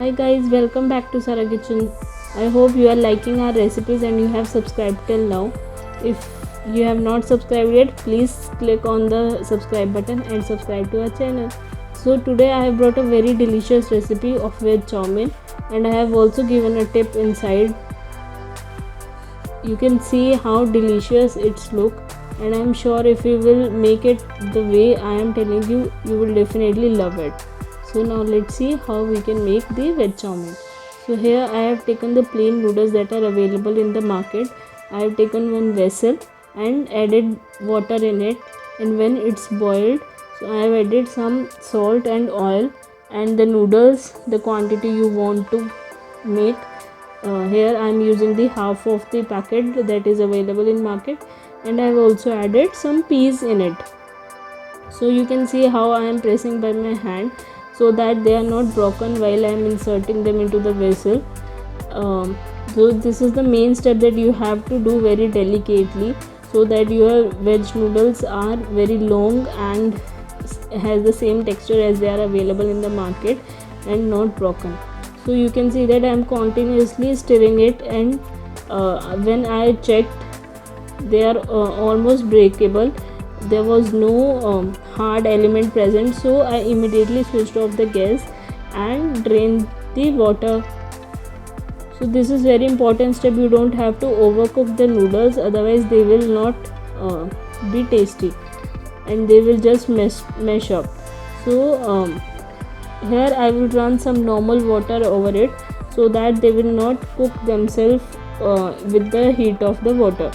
Hi guys, welcome back to Sara Kitchen. I hope you are liking our recipes and you have subscribed till now. If you have not subscribed yet, please click on the subscribe button and subscribe to our channel. So today I have brought a very delicious recipe of veg chow mein, and I have also given a tip inside. You can see how delicious it's look, and I am sure if you will make it the way I am telling you, you will definitely love it. So now let's see how we can make the veg chow mein. So here I have taken the plain noodles that are available in the market. I have taken one vessel and added water in it, and when it's boiled, so I have added some salt and oil and the noodles, the quantity you want to make. Here I am using the half of the packet that is available in market, and I have also added some peas in it. So you can see how I am pressing by my hand so that they are not broken while I am inserting them into the vessel. So this is the main step that you have to do very delicately, so that your veg noodles are very long and has the same texture as they are available in the market and not broken. So you can see that I am continuously stirring it, and when I checked, they are almost breakable. There was no hard element present, so I immediately switched off the gas and drained the water. So this is very important step. You don't have to overcook the noodles, otherwise they will not be tasty and they will just mesh up. So here I will run some normal water over it so that they will not cook themselves with the heat of the water.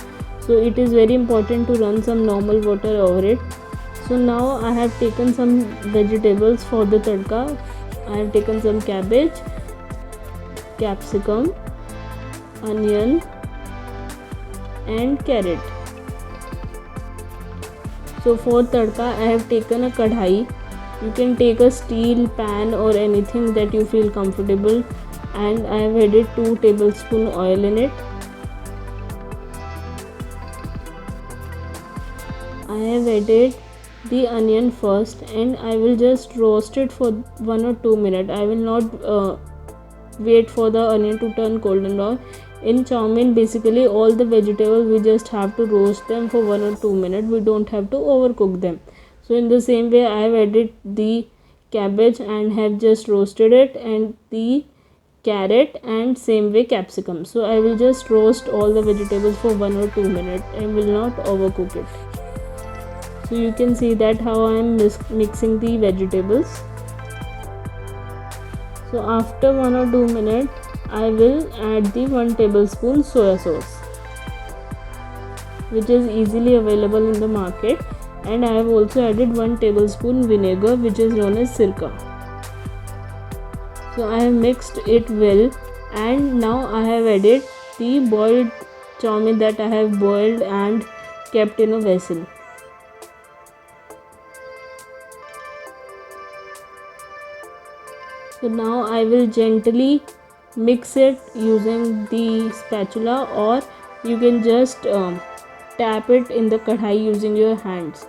So it is very important to run some normal water over it. So now I have taken some vegetables for the tadka. I have taken some cabbage, capsicum, onion and carrot. So for tadka I have taken a kadhai. You can take a steel pan or anything that you feel comfortable, and I have added 2 tablespoon oil in it. I have added the onion first, and I will just roast it for 1 or 2 minutes. I will not wait for the onion to turn golden brown. In chow mein, basically all the vegetables we just have to roast them for 1 or 2 minutes. We don't have to overcook them. So in the same way I have added the cabbage and have just roasted it, and the carrot, and same way capsicum. So I will just roast all the vegetables for 1 or 2 minutes and will not overcook it. So you can see that how I am mixing the vegetables. So after 1 or 2 minutes I will add the 1 tablespoon soya sauce, which is easily available in the market, and I have also added 1 tablespoon vinegar, which is known as sirka. So I have mixed it well, and now I have added the boiled chow mein that I have boiled and kept in a vessel. So now I will gently mix it using the spatula, or you can just tap it in the kadhai using your hands.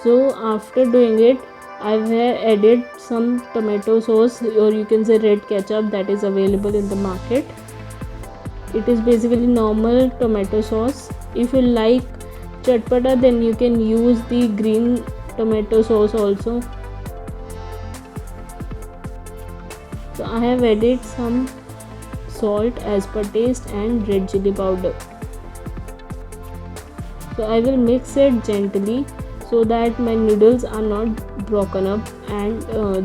So after doing it, I have added some tomato sauce, or you can say red ketchup, that is available in the market. It is basically normal tomato sauce. If you like chatpata, then you can use the green tomato sauce also. So I have added some salt as per taste and red chili powder. So I will mix it gently so that my noodles are not broken up and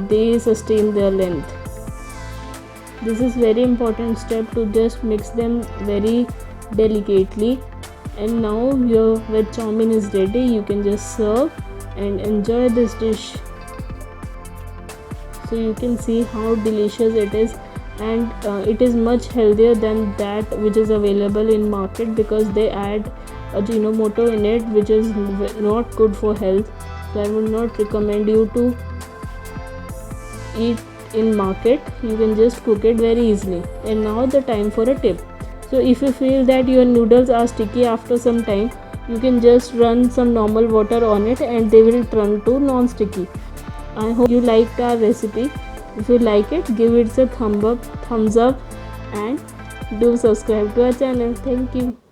they sustain their length. This is very important step, to just mix them very delicately. And now your veg chow mein is ready. You can just serve and enjoy this dish. So you can see how delicious it is, and it is much healthier than that which is available in market, because they add Ajinomoto in it, which is not good for health. So I would not recommend you to eat in market. You can just cook it very easily. And now the time for a tip. So if you feel that your noodles are sticky after some time, you can just run some normal water on it and they will turn to non-sticky. I hope you liked our recipe. If you like it, give it a thumbs up and do subscribe to our channel. Thank you.